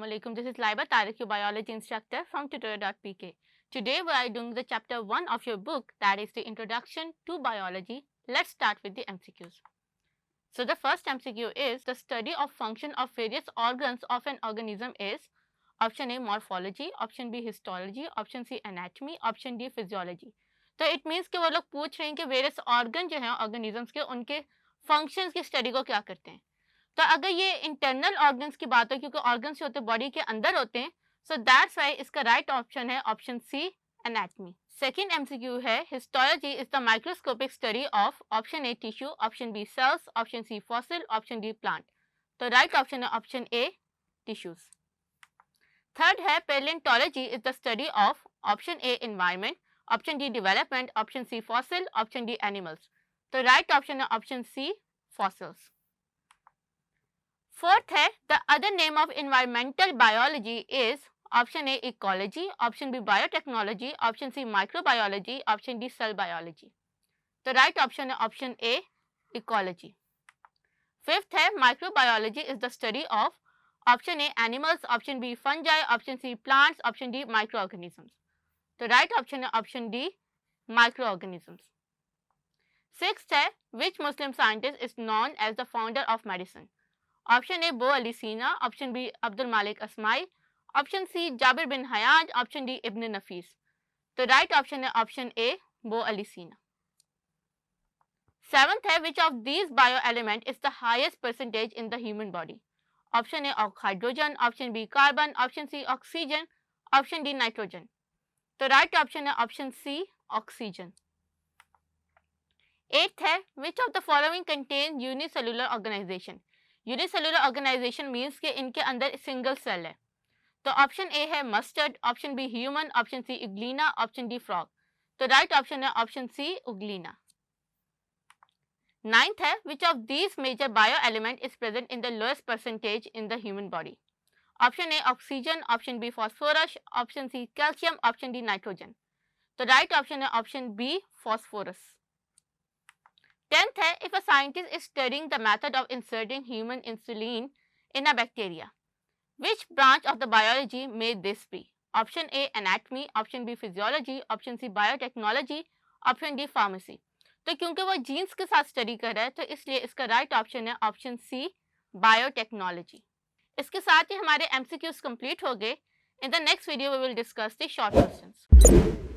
Assalamu alaikum. This is Laiba Tariq, your biology instructor from tutorial.pk. Today we are doing the chapter 1 of your book, that is the introduction to biology. Let's start with the MCQs. So the first MCQ is the study of function of various organs of an organism is option A morphology, option B histology, option C anatomy, option D physiology. तो it means कि वो लोग पूछ रहे हैं कि various organ जो हैं ऑर्गेनिजम्स के उनके फंक्शंस की स्टडी को क्या करते हैं. तो अगर ये इंटरनल ऑर्गन्स की बात हो क्योंकि ऑर्गन्स होते हैं बॉडी के अंदर होते हैं, सो दैट्स वाई इसका राइट ऑप्शन है option C anatomy. Second MCQ है histology is the microscopic study of option A tissue, option B cells, option C fossil, option D plant. तो राइट ऑप्शन है option A tissues. Third है palaeontology is the study of option A environment, option D development, option C fossil, option D animals. तो right option है option C fossils. Fourth है the other name of environmental biology is option A ecology, option B biotechnology, option C microbiology, option D cell biology. तो right option है option A ecology. Fifth है microbiology is the study of option A animals, option B fungi, option C plants, option D microorganisms. तो right option है option D microorganisms. Sixth है which Muslim scientist is known as the founder of medicine. Option A बो Ali Sina, option B Abdul Malik Asmai, option C Jabir bin Hayyan, option D Ibn Nafis. तो right option है option A बो Ali Sina. Seventh है which of these bio element is the highest percentage in the human body. Option A hydrogen, option B carbon, option C oxygen, option D nitrogen. तो right option है option C oxygen. Eighth है which of the following contain unicellular organisation. Unicellular organisation means कि इनके अंदर single cell है. तो option A है mustard, option B human, option C euglena, option D frog. तो राइट ऑप्शन है ऑप्शन सी उग्लीना. नाइन्थ है which of these major bio element is present in the lowest percentage in the human body. Option A oxygen, option B phosphorus, option C calcium, option D nitrogen. तो right option है option B phosphorus. 10th है if a scientist is studying the method of inserting human insulin in a bacteria, which branch of the biology may this be? Option A anatomy, option B physiology, option C biotechnology, option D pharmacy. तो क्योंकि वो jeans के साथ study कर रहा है तो इसलिए इसका राइट ऑप्शन है ऑप्शन सी बायोटेक्नोलॉजी. इसके साथ ही हमारे MCQs कंप्लीट हो गए. In the next video we will discuss the short questions.